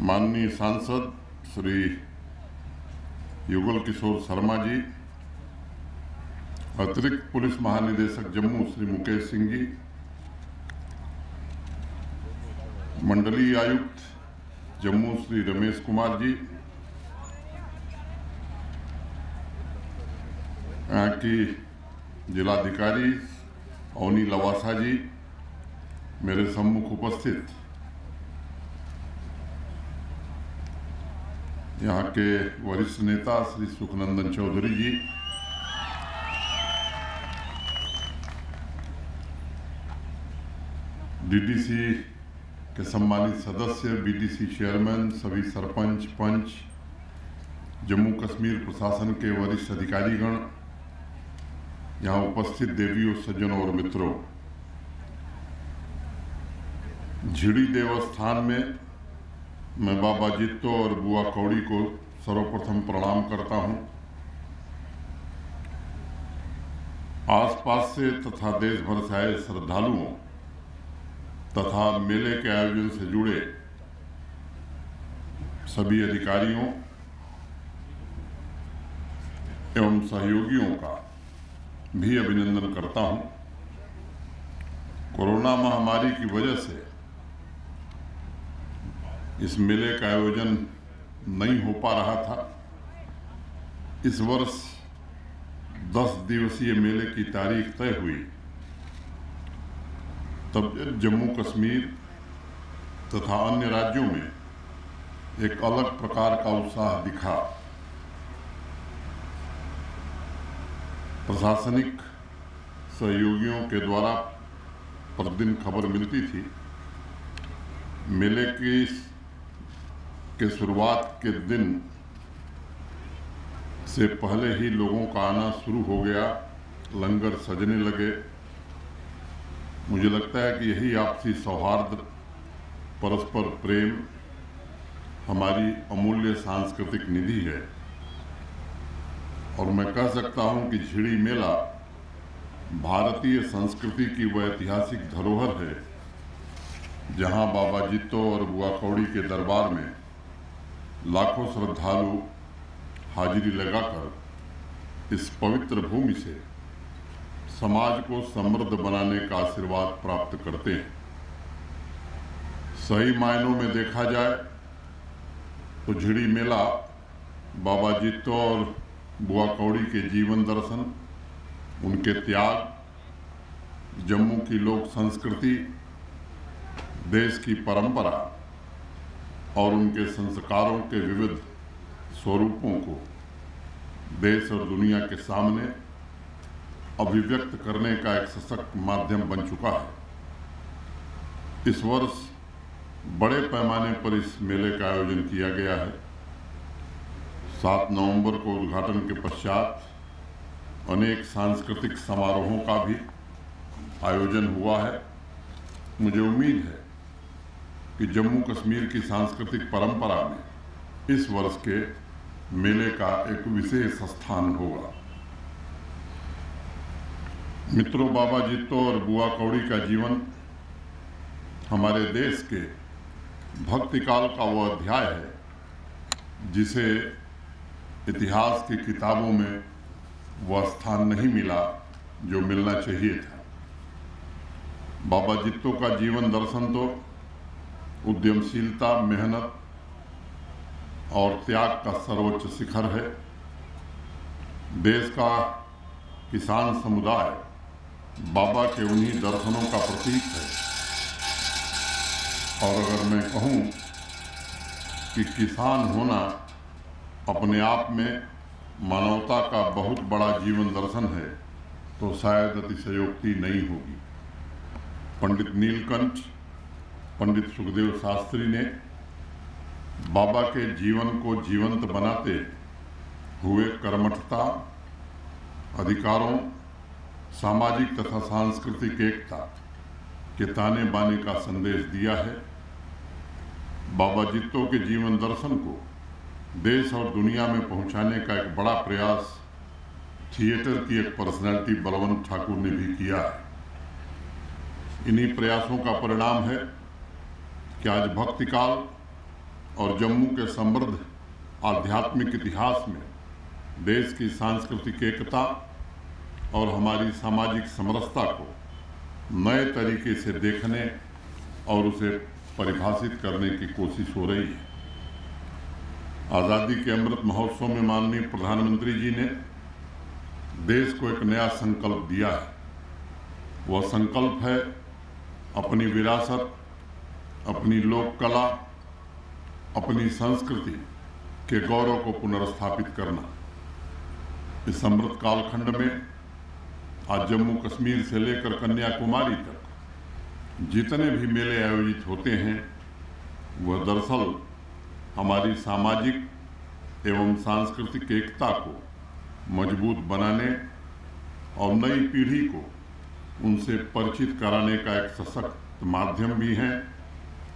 माननीय सांसद श्री युगल किशोर शर्मा जी, अतिरिक्त पुलिस महानिदेशक जम्मू श्री मुकेश सिंह जी, मंडलीय आयुक्त जम्मू श्री रमेश कुमार जी, यहाँ की जिलाधिकारी अवनी लवासा जी, मेरे सम्मुख उपस्थित यहाँ के वरिष्ठ नेता श्री सुखनंदन चौधरी जी, डीडीसी के सम्मानित सदस्य, बीडीसी चेयरमैन, सभी सरपंच, पंच, जम्मू कश्मीर प्रशासन के वरिष्ठ अधिकारीगण, यहाँ उपस्थित देवियों, सज्जनों और मित्रों, झिड़ी देवस्थान में मैं बाबा जित्तो और बुआ कौड़ी को सर्वप्रथम प्रणाम करता हूं। आसपास से तथा देश भर से आए श्रद्धालुओं तथा मेले के आयोजन से जुड़े सभी अधिकारियों एवं सहयोगियों का भी अभिनंदन करता हूं। कोरोना महामारी की वजह से इस मेले का आयोजन नहीं हो पा रहा था। इस वर्ष 10 दिवसीय मेले की तारीख तय हुई, तब जम्मू कश्मीर तथा अन्य राज्यों में एक अलग प्रकार का उत्साह दिखा। प्रशासनिक सहयोगियों के द्वारा प्रतिदिन खबर मिलती थी। मेले के शुरुआत के दिन से पहले ही लोगों का आना शुरू हो गया, लंगर सजने लगे। मुझे लगता है कि यही आपसी सौहार्द, परस्पर प्रेम हमारी अमूल्य सांस्कृतिक निधि है। और मैं कह सकता हूं कि झिड़ी मेला भारतीय संस्कृति की वह ऐतिहासिक धरोहर है जहां बाबा जित्तो और बुआ कौड़ी के दरबार में लाखों श्रद्धालु हाजिरी लगाकर इस पवित्र भूमि से समाज को समृद्ध बनाने का आशीर्वाद प्राप्त करते हैं। सही मायनों में देखा जाए तो झिड़ी मेला बाबा जित्तो और बुआ कौड़ी के जीवन दर्शन, उनके त्याग, जम्मू की लोक संस्कृति, देश की परंपरा और उनके संस्कारों के विविध स्वरूपों को देश और दुनिया के सामने अभिव्यक्त करने का एक सशक्त माध्यम बन चुका है। इस वर्ष बड़े पैमाने पर इस मेले का आयोजन किया गया है। 7 नवंबर को उद्घाटन के पश्चात अनेक सांस्कृतिक समारोहों का भी आयोजन हुआ है। मुझे उम्मीद है कि जम्मू कश्मीर की सांस्कृतिक परंपरा में इस वर्ष के मेले का एक विशेष स्थान होगा। मित्रों, बाबा जित्तो और बुआ कौड़ी का जीवन हमारे देश के भक्ति काल का वो अध्याय है जिसे इतिहास की किताबों में वह स्थान नहीं मिला जो मिलना चाहिए था। बाबा जित्तो का जीवन दर्शन तो उद्यमशीलता, मेहनत और त्याग का सर्वोच्च शिखर है। देश का किसान समुदाय बाबा के उन्हीं दर्शनों का प्रतीक है। और अगर मैं कहूँ कि किसान होना अपने आप में मानवता का बहुत बड़ा जीवन दर्शन है तो शायद अतिशयोक्ति नहीं होगी। पंडित नीलकंठ, पंडित सुखदेव शास्त्री ने बाबा के जीवन को जीवंत बनाते हुए कर्मठता, अधिकारों, सामाजिक तथा सांस्कृतिक एकता के ताने बाने का संदेश दिया है। बाबा जित्तो के जीवन दर्शन को देश और दुनिया में पहुंचाने का एक बड़ा प्रयास थिएटर की एक पर्सनालिटी बलवंत ठाकुर ने भी किया है। इन्हीं प्रयासों का परिणाम है कि आज भक्ति काल और जम्मू के समृद्ध आध्यात्मिक इतिहास में देश की सांस्कृतिक एकता और हमारी सामाजिक समरसता को नए तरीके से देखने और उसे परिभाषित करने की कोशिश हो रही है। आज़ादी के अमृत महोत्सव में माननीय प्रधानमंत्री जी ने देश को एक नया संकल्प दिया है। वह संकल्प है अपनी विरासत, अपनी लोक कला, अपनी संस्कृति के गौरव को पुनर्स्थापित करना। इस अमृत कालखंड में आज जम्मू कश्मीर से लेकर कन्याकुमारी तक जितने भी मेले आयोजित होते हैं वह दरअसल हमारी सामाजिक एवं सांस्कृतिक एकता को मजबूत बनाने और नई पीढ़ी को उनसे परिचित कराने का एक सशक्त माध्यम भी है।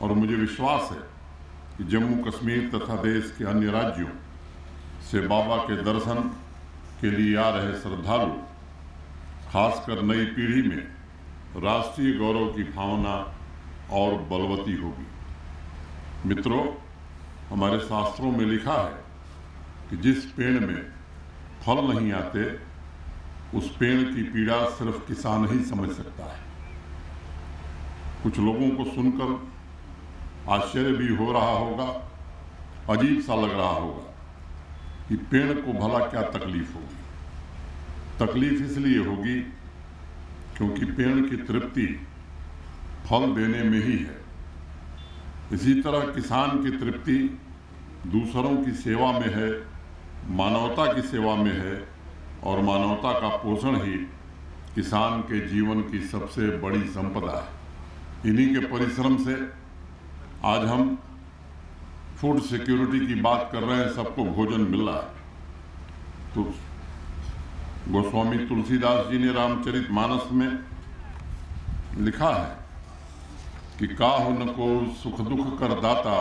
और मुझे विश्वास है कि जम्मू कश्मीर तथा देश के अन्य राज्यों से बाबा के दर्शन के लिए आ रहे श्रद्धालु खासकर नई पीढ़ी में राष्ट्रीय गौरव की भावना और बलवती होगी। मित्रों, हमारे शास्त्रों में लिखा है कि जिस पेड़ में फल नहीं आते उस पेड़ की पीड़ा सिर्फ किसान ही समझ सकता है। कुछ लोगों को सुनकर आश्चर्य भी हो रहा होगा, अजीब सा लग रहा होगा कि पेड़ को भला क्या तकलीफ होगी। तकलीफ इसलिए होगी क्योंकि पेड़ की तृप्ति फल देने में ही है। इसी तरह किसान की तृप्ति दूसरों की सेवा में है, मानवता की सेवा में है और मानवता का पोषण ही किसान के जीवन की सबसे बड़ी संपदा है। इन्हीं के परिश्रम से आज हम फूड सिक्योरिटी की बात कर रहे हैं, सबको भोजन मिल रहा है। तो गोस्वामी तुलसीदास जी ने रामचरितमानस में लिखा है कि काहु न को सुख दुख कर दाता,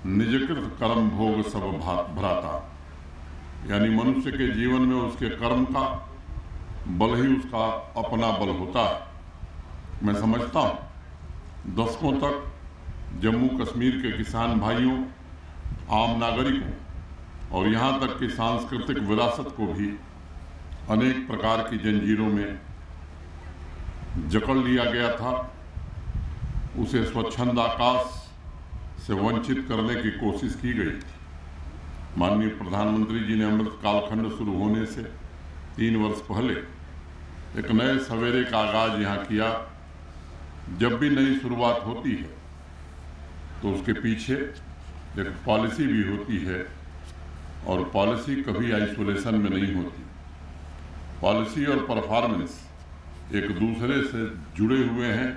निजकृत कर्म भोग सब भ्राता। यानी मनुष्य के जीवन में उसके कर्म का बल ही उसका अपना बल होता है। मैं समझता हूँ दशकों तक जम्मू कश्मीर के किसान भाइयों, आम नागरिकों और यहाँ तक कि सांस्कृतिक विरासत को भी अनेक प्रकार की जंजीरों में जकड़ लिया गया था। उसे स्वच्छंद आकाश से वंचित करने की कोशिश की गई थी। माननीय प्रधानमंत्री जी ने अमृत कालखंड शुरू होने से 3 वर्ष पहले एक नए सवेरे का आगाज यहाँ किया। जब भी नई शुरुआत होती है तो उसके पीछे एक पॉलिसी भी होती है और पॉलिसी कभी आइसोलेशन में नहीं होती। पॉलिसी और परफॉर्मेंस एक दूसरे से जुड़े हुए हैं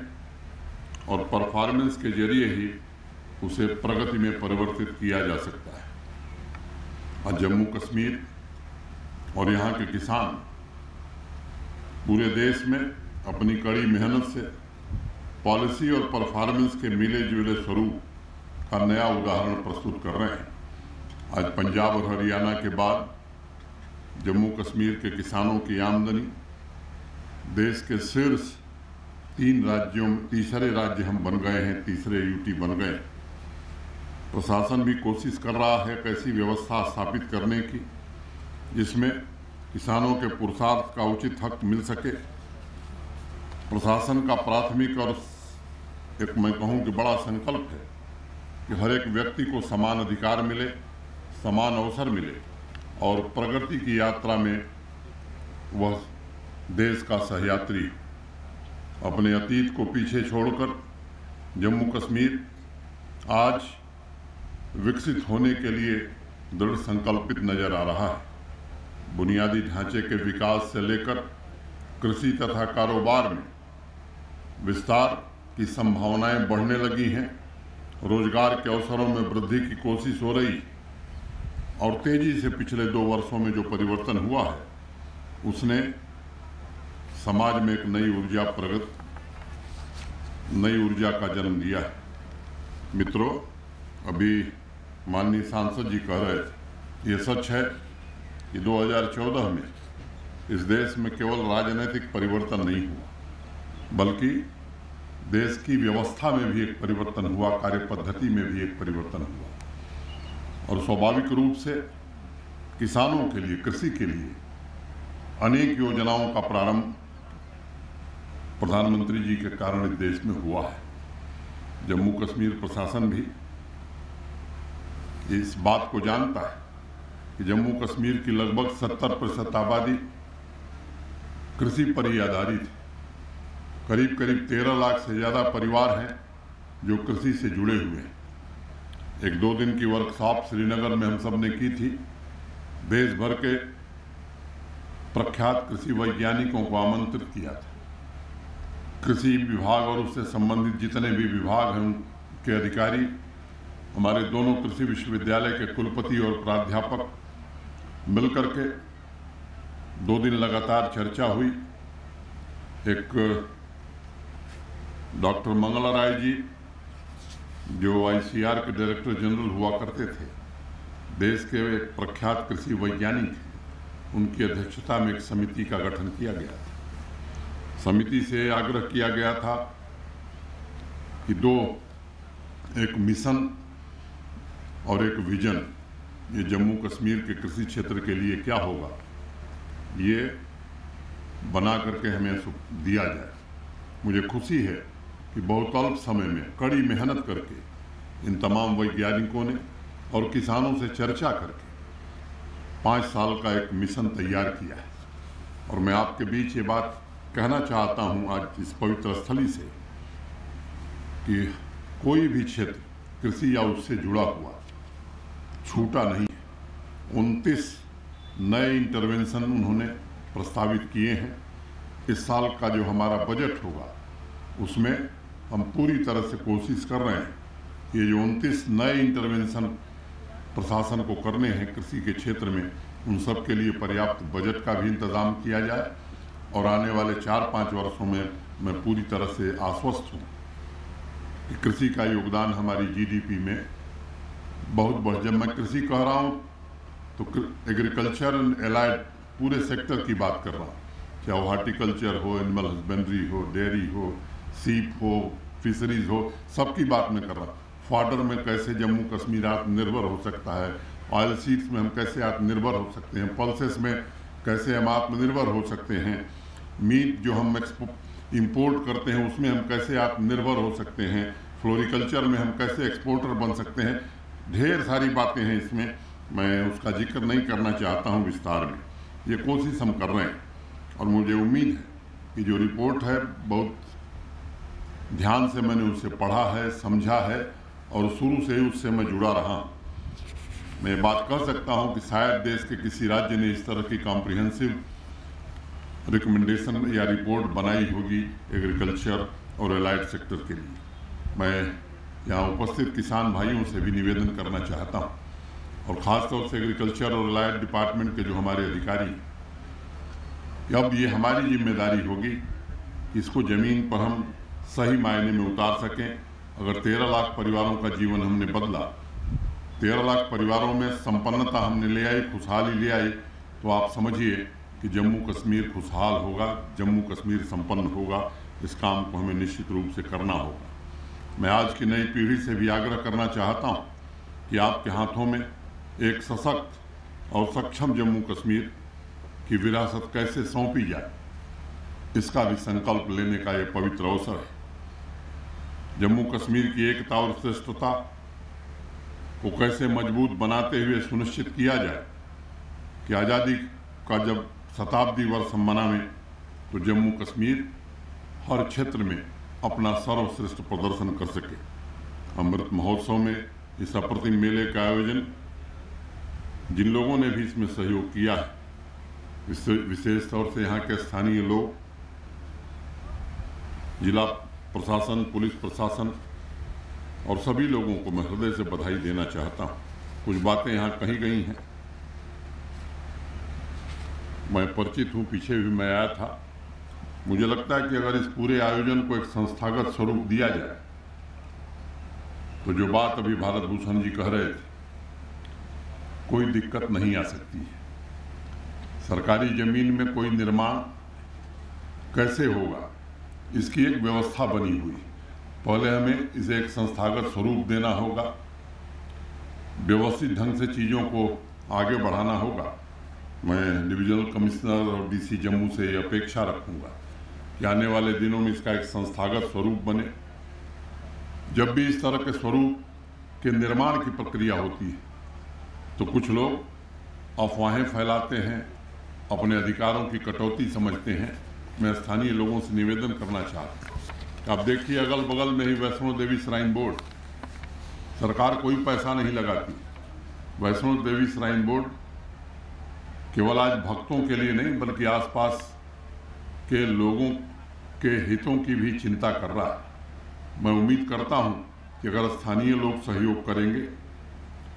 और परफॉर्मेंस के जरिए ही उसे प्रगति में परिवर्तित किया जा सकता है। आज जम्मू कश्मीर और यहाँ के किसान पूरे देश में अपनी कड़ी मेहनत से पॉलिसी और परफॉर्मेंस के मिले जुले स्वरूप का नया उदाहरण प्रस्तुत कर रहे हैं। आज पंजाब और हरियाणा के बाद जम्मू कश्मीर के किसानों की आमदनी देश के शीर्ष 3 राज्यों में तीसरे राज्य हम बन गए हैं, तीसरे यूटी बन गए। प्रशासन भी कोशिश कर रहा है कैसी व्यवस्था स्थापित करने की जिसमें किसानों के पुरुषार्थ का उचित हक मिल सके। प्रशासन का प्राथमिक और एक मैं कहूँ कि बड़ा संकल्प है कि हर एक व्यक्ति को समान अधिकार मिले, समान अवसर मिले और प्रगति की यात्रा में वह देश का सहयात्री। अपने अतीत को पीछे छोड़कर जम्मू कश्मीर आज विकसित होने के लिए दृढ़ संकल्पित नजर आ रहा है। बुनियादी ढांचे के विकास से लेकर कृषि तथा कारोबार में विस्तार की संभावनाएं बढ़ने लगी हैं। रोजगार के अवसरों में वृद्धि की कोशिश हो रही और तेजी से पिछले 2 वर्षों में जो परिवर्तन हुआ है उसने समाज में एक नई ऊर्जा का जन्म दिया है। मित्रों, अभी माननीय सांसद जी कह रहे थे, ये सच है कि 2014 में इस देश में केवल राजनीतिक परिवर्तन नहीं हुआ बल्कि देश की व्यवस्था में भी एक परिवर्तन हुआ, कार्य पद्धति में भी एक परिवर्तन हुआ। और स्वाभाविक रूप से किसानों के लिए, कृषि के लिए अनेक योजनाओं का प्रारंभ प्रधानमंत्री जी के कारण इस देश में हुआ है। जम्मू कश्मीर प्रशासन भी इस बात को जानता है कि जम्मू कश्मीर की लगभग 70% आबादी कृषि पर ही आधारित है। करीब करीब 13 लाख से ज़्यादा परिवार हैं जो कृषि से जुड़े हुए हैं। एक 2 दिन की वर्कशॉप श्रीनगर में हम सब ने की थी। देश भर के प्रख्यात कृषि वैज्ञानिकों को आमंत्रित किया था। कृषि विभाग और उससे संबंधित जितने भी विभाग हैं उनके अधिकारी, हमारे दोनों कृषि विश्वविद्यालय के कुलपति और प्राध्यापक मिलकर के 2 दिन लगातार चर्चा हुई। एक डॉक्टर मंगला राय जी जो ICAR के डायरेक्टर जनरल हुआ करते थे, देश के एक प्रख्यात कृषि वैज्ञानिक हैं, उनकी अध्यक्षता में एक समिति का गठन किया गया था। समिति से आग्रह किया गया था कि एक मिशन और एक विजन, ये जम्मू कश्मीर के कृषि क्षेत्र के लिए क्या होगा, ये बना करके हमें दिया जाए। मुझे खुशी है कि बहुत अल्प समय में कड़ी मेहनत करके इन तमाम वैज्ञानिकों ने और किसानों से चर्चा करके 5 साल का एक मिशन तैयार किया है। और मैं आपके बीच ये बात कहना चाहता हूँ आज इस पवित्र स्थली से कि कोई भी क्षेत्र कृषि या उससे जुड़ा हुआ छूटा नहीं है। 29 नए इंटरवेंशन उन्होंने प्रस्तावित किए हैं। इस साल का जो हमारा बजट होगा उसमें हम पूरी तरह से कोशिश कर रहे हैं कि ये जो 29 नए इंटरवेंशन प्रशासन को करने हैं कृषि के क्षेत्र में, उन सब के लिए पर्याप्त बजट का भी इंतज़ाम किया जाए। और आने वाले 4-5 वर्षों में मैं पूरी तरह से आश्वस्त हूँ कि कृषि का योगदान हमारी GDP में बहुत बढ़। जब मैं कृषि कह रहा हूँ तो एग्रीकल्चर एंड एलाइड पूरे सेक्टर की बात कर रहा हूँ, चाहे वो हार्टिकल्चर हो, एनिमल हस्बेंड्री हो, डेयरी हो, सीप हो, फिशरीज हो, सबकी बात मैं कर रहा हूँ। फॉडर में कैसे जम्मू कश्मीर आत्मनिर्भर हो सकता है, ऑयल सीड्स में हम कैसे आत्मनिर्भर हो सकते हैं, पल्सेस में कैसे हम आत्मनिर्भर हो सकते हैं, मीट जो हम इंपोर्ट करते हैं उसमें हम कैसे आत्मनिर्भर हो सकते हैं, फ्लोरिकल्चर में हम कैसे एक्सपोर्टर बन सकते हैं। ढेर सारी बातें हैं इसमें, मैं उसका जिक्र नहीं करना चाहता हूँ विस्तार में। ये कोशिश हम कर रहे हैं और मुझे उम्मीद है कि जो रिपोर्ट है बहुत ध्यान से मैंने उसे पढ़ा है, समझा है और शुरू से ही उससे मैं जुड़ा रहा हूँ। मैं बात कर सकता हूँ कि शायद देश के किसी राज्य ने इस तरह की कॉम्प्रिहेंसिव रिकमेंडेशन या रिपोर्ट बनाई होगी एग्रीकल्चर और एलाइड सेक्टर के लिए। मैं यहाँ उपस्थित किसान भाइयों से भी निवेदन करना चाहता हूँ और ख़ास तौर से एग्रीकल्चर और एलाइड डिपार्टमेंट के जो हमारे अधिकारी हैं, अब ये हमारी जिम्मेदारी होगी कि इसको ज़मीन पर हम सही मायने में उतार सकें। अगर 13 लाख परिवारों का जीवन हमने बदला, 13 लाख परिवारों में संपन्नता हमने ले आई, खुशहाली ले आई, तो आप समझिए कि जम्मू कश्मीर खुशहाल होगा, जम्मू कश्मीर संपन्न होगा। इस काम को हमें निश्चित रूप से करना होगा। मैं आज की नई पीढ़ी से भी आग्रह करना चाहता हूँ कि आपके हाथों में एक सशक्त और सक्षम जम्मू कश्मीर की विरासत कैसे सौंपी जाए, इसका भी संकल्प लेने का ये पवित्र अवसर है। जम्मू कश्मीर की एकता और श्रेष्ठता को कैसे मजबूत बनाते हुए सुनिश्चित किया जाए कि आज़ादी का जब शताब्दी वर्ष हम मनावें तो जम्मू कश्मीर हर क्षेत्र में अपना सर्वश्रेष्ठ प्रदर्शन कर सके। अमृत महोत्सव में इस अप्रतिम मेले का आयोजन जिन लोगों ने भी इसमें सहयोग किया है, विशेष तौर से यहाँ के स्थानीय लोग, जिला प्रशासन, पुलिस प्रशासन और सभी लोगों को मैं हृदय से बधाई देना चाहता हूँ। कुछ बातें यहाँ कही गई हैं, मैं परिचित हूँ, पीछे भी मैं आया था। मुझे लगता है कि अगर इस पूरे आयोजन को एक संस्थागत स्वरूप दिया जाए तो जो बात अभी भारत भूषण जी कह रहे थे, कोई दिक्कत नहीं आ सकती है। सरकारी जमीन में कोई निर्माण कैसे होगा, इसकी एक व्यवस्था बनी हुई। पहले हमें इसे एक संस्थागत स्वरूप देना होगा। व्यवस्थित ढंग से चीज़ों को आगे बढ़ाना होगा। मैं डिविजनल कमिश्नर और डीसी जम्मू से ये अपेक्षा रखूँगा कि आने वाले दिनों में इसका एक संस्थागत स्वरूप बने। जब भी इस तरह के स्वरूप के निर्माण की प्रक्रिया होती है तो कुछ लोग अफवाहें फैलाते हैं, अपने अधिकारों की कटौती समझते हैं। मैं स्थानीय लोगों से निवेदन करना चाहता हूँ। आप देखिए, अगल बगल में ही वैष्णो देवी श्राइन बोर्ड, सरकार कोई पैसा नहीं लगाती। वैष्णो देवी श्राइन बोर्ड केवल आज भक्तों के लिए नहीं बल्कि आसपास के लोगों के हितों की भी चिंता कर रहा है। मैं उम्मीद करता हूं कि अगर स्थानीय लोग सहयोग करेंगे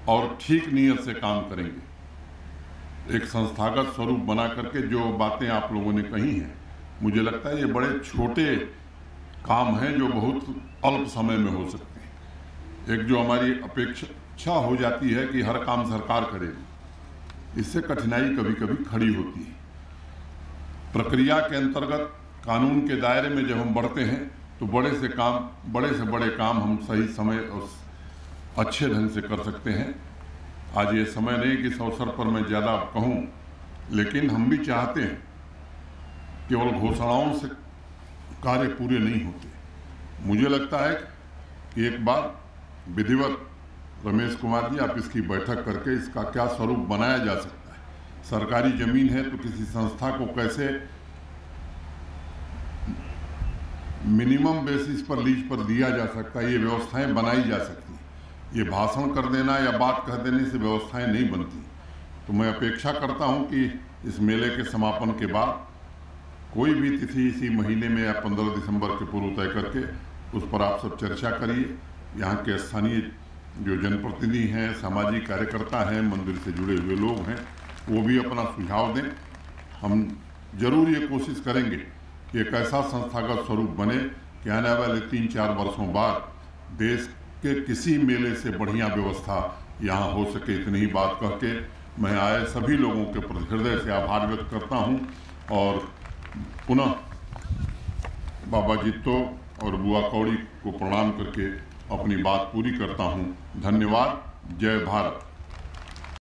और ठीक नीयत से काम करेंगे, एक संस्थागत स्वरूप बना करके जो बातें आप लोगों ने कही हैं, मुझे लगता है ये बड़े छोटे काम हैं जो बहुत अल्प समय में हो सकते हैं। एक जो हमारी अपेक्षा हो जाती है कि हर काम सरकार करेगी, इससे कठिनाई कभी कभी खड़ी होती है। प्रक्रिया के अंतर्गत कानून के दायरे में जब हम बढ़ते हैं तो बड़े से बड़े काम हम सही समय और अच्छे ढंग से कर सकते हैं। आज ये समय नहीं कि इस अवसर पर मैं ज़्यादा कहूँ, लेकिन हम भी चाहते हैं, केवल घोषणाओं से कार्य पूरे नहीं होते। मुझे लगता है कि एक बार विधिवत रमेश कुमार जी, आप इसकी बैठक करके इसका क्या स्वरूप बनाया जा सकता है। सरकारी ज़मीन है तो किसी संस्था को कैसे मिनिमम बेसिस पर लीज पर दिया जा सकता है, ये व्यवस्थाएं बनाई जा सकती हैं। ये भाषण कर देना या बात कह देने से व्यवस्थाएं नहीं बनती। तो मैं अपेक्षा करता हूं कि इस मेले के समापन के बाद कोई भी तिथि इसी महीने में या 15 दिसंबर के पूर्व तय करके उस पर आप सब चर्चा करिए। यहाँ के स्थानीय जो जनप्रतिनिधि हैं, सामाजिक कार्यकर्ता हैं, मंदिर से जुड़े हुए लोग हैं, वो भी अपना सुझाव दें। हम जरूर ये कोशिश करेंगे कि एक ऐसा संस्थागत स्वरूप बने कि आने वाले 3-4 वर्षों बाद देश के किसी मेले से बढ़िया व्यवस्था यहाँ हो सके। इतनी ही बात कह के मैं आए सभी लोगों के प्रति हृदय से आभार व्यक्त करता हूँ और पुनः बाबा जित्तो और बुआ कौड़ी को प्रणाम करके अपनी बात पूरी करता हूँ। धन्यवाद। जय भारत।